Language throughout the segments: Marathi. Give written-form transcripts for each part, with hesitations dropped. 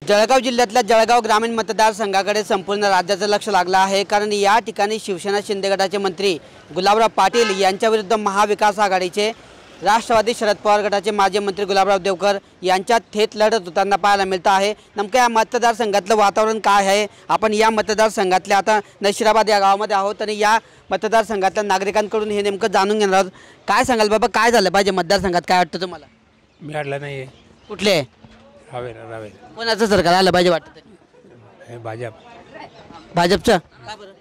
जळगाव जिल्ह्यातल्या जळगाव ग्रामीण मतदारसंघाकडे संपूर्ण राज्याचं लक्ष लागलं आहे, कारण या ठिकाणी शिवसेना शिंदे गटाचे मंत्री गुलाबराव पाटील यांच्याविरुद्ध महाविकास आघाडीचे राष्ट्रवादी शरद पवार गटाचे माजी मंत्री गुलाबराव देवकर यांच्यात थेट लढत होताना पाहायला मिळतं आहे। नेमकं या मतदारसंघातलं वातावरण काय आहे, आपण या मतदारसंघातल्या आता नशिराबाद या गावामध्ये आहोत आणि या मतदारसंघातल्या नागरिकांकडून हे नेमकं जाणून घेणार आहोत। काय सांगाल बाबा, काय झालं पाहिजे मतदारसंघात, काय वाटतं तुम्हाला? मिळालं नाही कुठले रावेर कोणाचं सरकार आलं पाहिजे वाटतं? भाजपचं का बरं?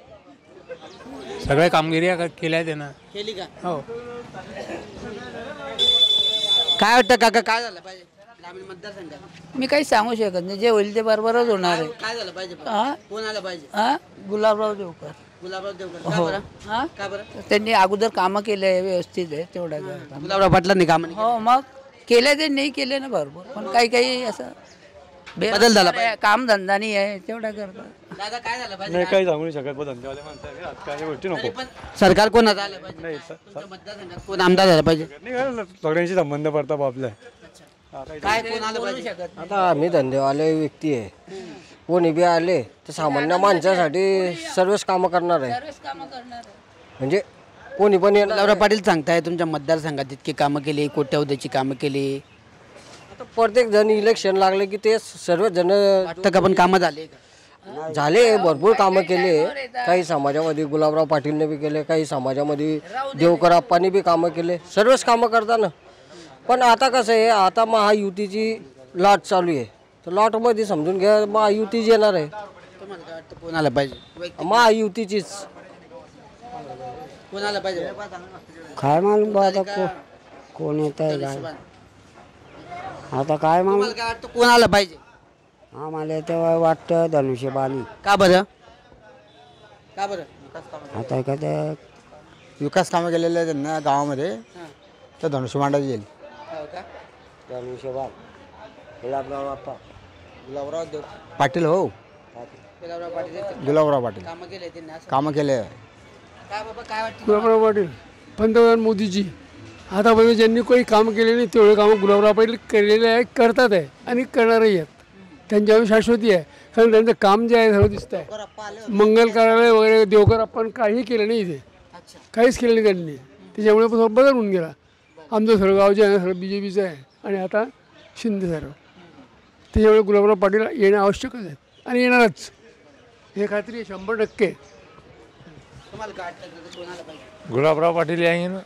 सगळे कामगिरी केल्या त्यानं केली का? हो। काय वाटतं काका, काय झालं पाहिजे ग्रामीण मतदारसंघात? मी काही सांगू शकत नाही, जे होईल ते बरोबरच होणार आहे। काय झालं पाहिजे? कोण आलं पाहिजे? गुलाबराव देवकर। गुलाबराव देवकर का बरं? का बरं? त्यांनी अगोदर कामं केले, व्यवस्थित आहे तेवढा। गुलाबराव पाटलांनी काम हो, मग केले ते नाही केले ना भरपूर, पण काही काही असं बदल झाला पाहिजे, काम धंदा नाही आहे तेवढा करतात। दादा काय झालं पाहिजे? नाही, काही सांगू नाही शकत, पण धंदेवाले माणसं आहे, आज काही गोष्टी नको। पण सरकार कोणाचं आलं पाहिजे? नाही, तुमच्या मतदारसंघात कोण आमदार झाला पाहिजे? नाही, सगळ्यांशी संबंध पडतात आपल्या। काय कोण आलं पाहिजे? आता आम्ही धंदेवाले व्यक्ती आहे, कोणी बी आले तर सामान्य माणसासाठी सर्वच कामं करणार आहे, म्हणजे कोणी पण गुलाबराव पाटील सांगताय तुमच्या मतदारसंघात इतकी कामं केली, कोट्यवधीची कामं केली, आता प्रत्येक जण इलेक्शन लागले की ते सर्व जण वाटतं का पण कामं झाले का? झाले, भरपूर कामं केले। काही समाजामध्ये गुलाबराव पाटीलने बी केले, काही समाजामध्ये देवकर आप्पांनी बी कामं केले, सर्वच कामं करताना। पण आता कसं आहे, आता महायुतीची लाट चालू आहे, तर लाटमध्ये समजून घ्या महायुतीच येणार आहे। तुम्हाला काय वाटतं कोण आलं पाहिजे? महायुतीचीच कोण आलं पाहिजे? काय मालूम आता कोण येत आहे, आता काय मालूम। तुम्हाला काय वाटतं कोण आलं पाहिजे? आम्हाला तेव्हा वाटतं धनुष्यबाणी। का बरं? का बरं? आता का ते विकास कामं केलेले आहेत त्यांना गावामध्ये, तर धनुष्यबाणाला येईल। हो का? धनुष्यबाण गुलाबराव बाप्पा गुलाबराव देव पाटील हो, गुलाबराव पाटील गुलाबराव पाटील कामं केले त्यांनी असं कामं केले। काय बाबा, काय वाटतं? गुलाबराव पाटील पंतप्रधान मोदीजी आतापर्यंत ज्यांनी काही काम केले नाही तेवढे कामं गुलाबराव पाटील केलेले आहे, करतात आहे आणि करणारही आहेत। त्यांच्यावर शाश्वती आहे, कारण त्यांचं काम जे आहे सर्व दिसतं आहे। मंगल कार्यालय वगैरे देवकर आपण काही केलं नाही इथे, काहीच केलं नाही त्यांनी, त्याच्यामुळे बदल होऊन गेला। आमचं सर्व गाव जे आहे सर्व BJPचं आहे आणि आता शिंदे सर्व, त्याच्यामुळे गुलाबराव पाटील येणं आवश्यकच आहे आणि येणारच, हे खात्री आहे 100%। तुम्हाला काय वाटतं कोण आलं पाहिजे? गुलाबराव पाटिल आएंगे ना।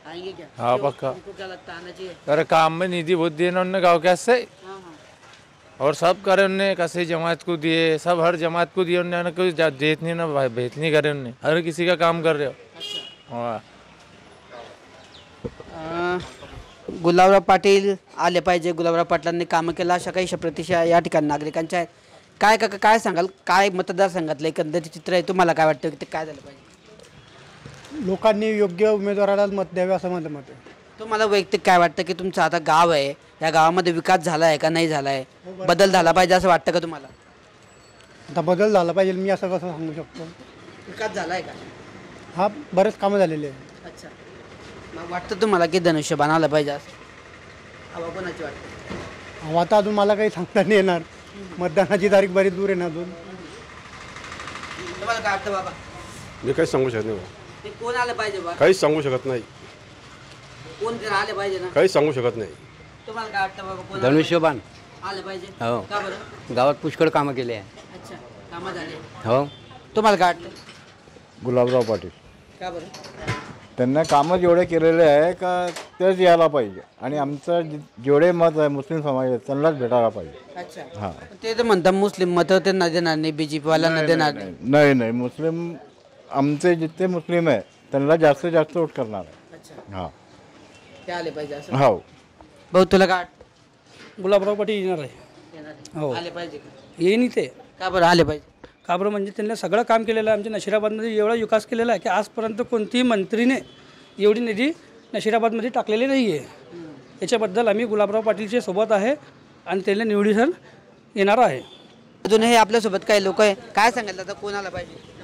आएंगे क्या? हाँ पक्का। उनको क्या लगता है आना चाहिए? अरे काम में निधि बहुत दिए ना उन्होंने गाँव के से, और सब करे उनने, कसे जमात को दिए, सब हर जमात को दिए उन्होंने, कोई देत नहीं ना भेत नहीं करे उनने, हर किसी का काम कर रहे हो। हाँ, गुलाबराव पाटील आले पाहिजे, गुलाबराव पाटलांनी कामं केलं, अशा काही प्रतिशा या ठिकाणी नागरिकांच्या आहेत। काय काका, काय सांगाल, काय मतदारसंघातलं एकंदरीत चित्र आहे, तुम्हाला काय वाटतं की ते काय झालं पाहिजे? लोकांनी योग्य उमेदवाराला मत द्यावे असं माझं मत आहे। तुम्हाला वैयक्तिक काय वाटतं की तुमचं आता गाव आहे, या गावामध्ये विकास झाला आहे का नाही झाला आहे, बदल झाला पाहिजे असं वाटतं का तुम्हाला? आता बदल झाला पाहिजे, मी असं कसं सांगू शकतो? विकास झाला आहे का? हा, बरेच कामं झालेले आहे। अच्छा, मग वाटतं तुम्हाला की धनुष्यबाण आलं पाहिजे असं? हवा कोणाची वाटतं? आता अजून मला काही सांगता नाही येणार, मतदानाची तारीख बरीच दूर आहे ना अजून। तुम्हाला काय वाटतं बाबा? मी काहीच सांगू शकत नाही, ते कोण आलं पाहिजे बा? काहीच सांगू शकत नाही, कोण जर आले पाहिजे ना? काहीच सांगू शकत नाही। तुम्हाला काय वाटतं बाबा, कोण धनुष्यबाण आलं पाहिजे? हो, का बरं? गावात पुष्कळ कामं केले आहे। अच्छा, कामं झाले। हो, तुम्हाला काय वाटतं? गुलाबराव पाटील का बरं? त्यांना कामं जेवढे केलेले आहे का तेच यायला पाहिजे, आणि आमचं जेवढे मत आहे मुस्लिम समाज आहे त्यांनाच भेटायला पाहिजे। अच्छा, हां, ते तर म्हणतात मुस्लिम मत त्यांना देणार नाही, BJP वाल्यांना देणार नाही। नाही नाही, मुस्लिम आमचे जितके मुस्लिम आहे त्यांना जास्तीत जास्त वोट करणार आहे। अच्छा, हां, ते आले पाहिजे असं? हो। भाऊ तुला काय वाटतं? गुलाबराव पाटील येणार आहे, येणार आहे? हो. आले पाहिजे का? येईन ते। का बरं आले पाहिजे? का बरं म्हणजे त्यांनी सगळं काम केलेलं आहे, आमच्या नशिराबादमध्ये एवढा विकास केलेला आहे की आजपर्यंत कोणतीही मंत्रीने एवढी निधी नशिराबादमध्ये टाकलेली नाही आहे। याच्याबद्दल आम्ही गुलाबराव पाटीलच्या सोबत आहे आणि त्यांना निवडून येणार आहे। अजूनही आपल्यासोबत काही लोक आहे, काय सांगायला आता कोण आला पाहिजे?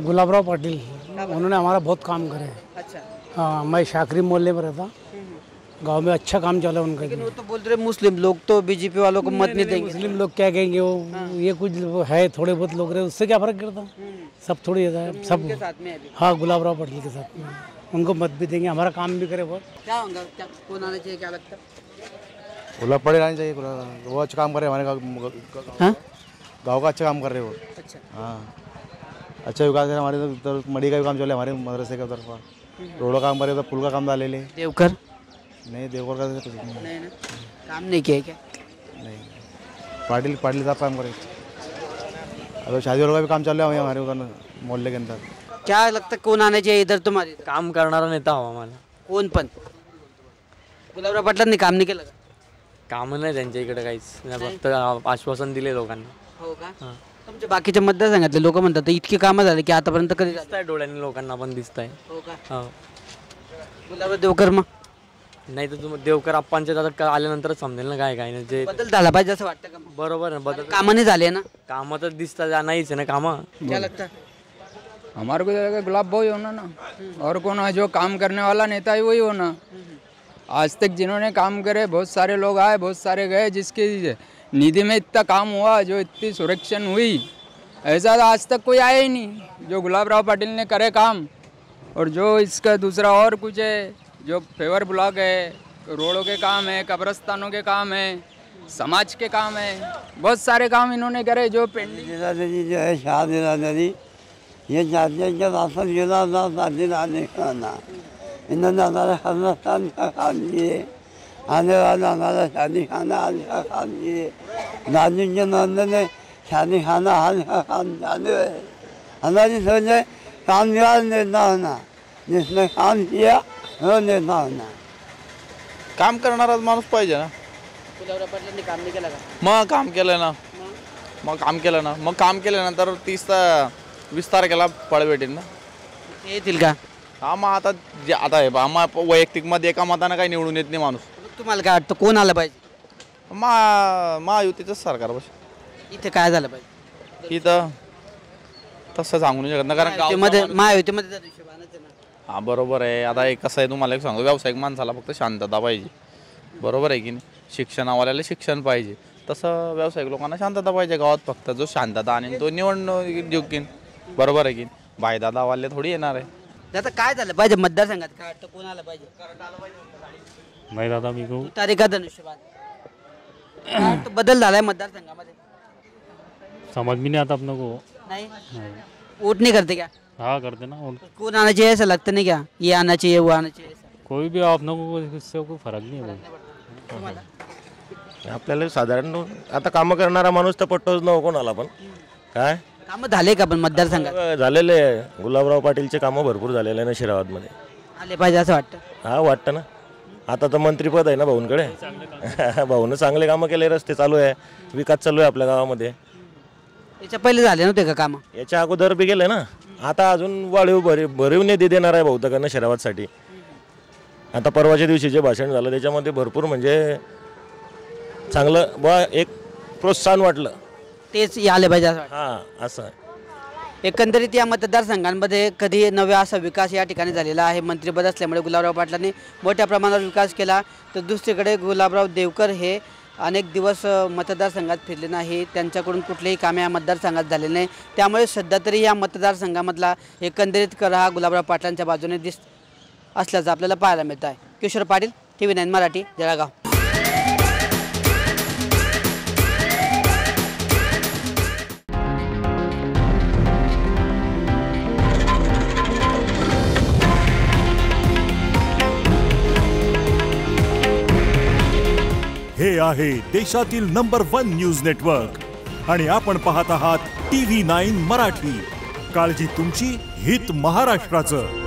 गुलाबराव पाटिल उन्होंने हमारा बहुत काम करे। अच्छा, हाँ, मैं शाकरी मोहल्ले में रहता, गांव में अच्छा काम चला उनका। लेकिन वो तो बोल रहे मुस्लिम लोग तो बीजेपी वालों को मत नहीं देंगे। मुस्लिम लोग क्या कहेंगे, वो ये कुछ है थोड़े बहुत लोग रहे, उससे क्या फर्क पड़ता, सब थोड़ी है सब के साथ में अभी हाँ गुलाबराव पाटिल के साथ में उनको मत भी देंगे, हमारा काम भी करे बहुत। क्या होगा, क्या कौन आना चाहिए, क्या लगता है? गुलाब पाटिल आने चाहिए, वो अच्छा काम कर रहे हैं हमारे गाँव का अच्छा काम कर रहे हैं वो। अच्छा हाँ अच्छा विकास है हमारे तो मड़ी का भी काम चले हमारे मदरसे का तरफ, रोड का काम करे तो पुल का काम डाले ले। देवकर नहीं देवकर का नहीं ना, काम नहीं किया क्या? नहीं पाटिल साहब काम करे। अगर शादी वालों का भी काम चल रहा है हमारे मोहल्ले के अंदर। क्या लगता है कौन आना चाहिए इधर तुम्हारे? काम करणारा नेता हवा मला। कोण पण? गुलाबराव पाटलांनी काम नाही केलं का? काम नाही त्यांच्या इकडे काहीच, फक्त आश्वासन दिले लोकांना। हो का? तुमच्या बाकीच्या मतदारसंघातले लोक म्हणतात इतकी कामं झाली की आतापर्यंत कधी झालं? दिसतंय डोळ्यांनी लोकांना पण दिसतंय। हो का? हो गुलाबराव देवकर मग नाही तर तुम्ही देवकर आप्पांच्या दादा आल्यानंतर समजेल ना काय काय नाही जे बदल झाला पाहिजे असं वाटतं का? बरोबर आहे, बदल कामं नाही झाले ना? कामं तर दिसतात नाहीच आहे ना कामं। क्या लगता है? हमारे को लगेगा गुलाब भाई होना ना, और कौन है जो काम करने वाला नेता है वही होना। आज तक जिन्होंने काम करे, बहुत सारे लोग आए बहुत सारे गए, जिसकी निधि में इतना काम हुआ, जो इतनी सुरक्षण हुई, ऐसा आज तक कोई आया ही नहीं जो गुलाबराव पाटिल ने करे काम। और जो इसका दूसरा और कुछ है, जो फेवर ब्लॉक है, रोडों के काम है, कब्रस्तानों के काम है, समाज के काम है, बहुत सारे काम इन्होंने करे जो पेंडिंग। जो है शादी ये चाहते हैं कि राशन गिरा था शादी लाने का ना, इन्होंने हमारा खानदान का काम किए, आने वाला हमारा शादी खाना आने का काम किए, दादी के नंद ने शादी खाना आने का काम चालू है। हमारी सोच है कामयाब नेता होना, जिसने काम किया वो नेता होना। काम करणारा माणूस पाहिजे ना। गुलाबराव पाटलांनी काम नाही केलं का? मग काम केलं ना, मग काम केल्यानंतर 20 तारखेला फळ भेटेल ना। ते येतील का? हा मग आता हे आम्हा वैयक्तिक मध्ये एका मतानं काही निवडून येत नाही माणूस। तुम्हाला काय वाटतं कोण आलं पाहिजे? महायुतीचं सरकार बस इथे काय झालं पाहिजे? इथं तसं सांगू नाही शकत ना, कारण महायुतीमध्ये तर हिशोबानंच आहे ना। हा बरोबर आहे। आता एक कसं आहे तुम्हाला एक सांगतो, व्यावसायिक माणसाला फक्त शांतता पाहिजे, बरोबर आहे की नाही? शिक्षणावाल्याला शिक्षण पाहिजे, तसं व्यावसायिक लोकांना शांतता पाहिजे गावात, फक्त जो शांतता आणि तो निवडणूक जिंकेन, बरोबर आहे की भाईदादावाले थोडी येणार आहे। आता काय झालं पाहिजे मतदारसंघात? काय वाटतं कोण आलं पाहिजे? नाही दादा मी को तारिका धनुष्यबाण काय वाटतं बदल झालाय मतदारसंघामध्ये? समझ में नहीं आता अपने को। नहीं वोट नहीं करते क्या? हाँ करते ना वोट। कौन आना चाहिए ऐसा लगता नहीं क्या? ये आना चाहिए वो आना चाहिए? कोई भी अपने को इससे कोई फरक नहीं है। आपल्याला साधारण आता कामं करणारा माणूस तर पटतोच न कोणाला पण। काय कामं झाले का पण मतदारसंघात? झालेले गुलाबराव पाटीलचे कामं भरपूर झालेले ना शिराबादमध्ये। आले पाहिजे असं वाटतं? हा वाटतं ना, आता तर मंत्रीपद आहे ना भाऊंकडे, भाऊनं चांगले कामं केले, रस्ते चालू आहे, विकास चालू आहे आपल्या गावामध्ये। याच्या पहिले झाले नव्हते का कामं? याच्या अगोदर बी गेले ना, आता अजून वाढीव भरीव निधी देणार आहे बहुतेकांना शिराबादसाठी। आता परवाच्या दिवशी जे भाषण झालं त्याच्यामध्ये भरपूर म्हणजे चांगलं बा एक प्रोत्साहन वाटलं, तेच आले पाहिजे असं वाटतं? हां असं एकंदरीत या मतदारसंघांमध्ये कधी नवा असा विकास या ठिकाणी झालेला आहे। मंत्रिपद असल्यामुळे गुलाबराव पाटलांनी मोठ्या प्रमाणावर विकास केला, तर दुसरीकडे गुलाबराव देवकर हे अनेक दिवस मतदारसंघात फिरले नाही, त्यांच्याकडून कुठलेही कामे या मतदारसंघात झाले नाही, त्यामुळे सध्या तरी या मतदारसंघामधला एकंदरीत कल हा गुलाबराव पाटलांच्या बाजूने असल्याचं आपल्याला पाहायला मिळतं आहे। किशोर पाटील, TV9 मराठी, जळगाव। हे आहे देशातील नंबर 1 न्यूज नेटवर्क आणि आपण पाहत आहात TV9 मराठी। काळजी तुमची, हित महाराष्ट्राचं।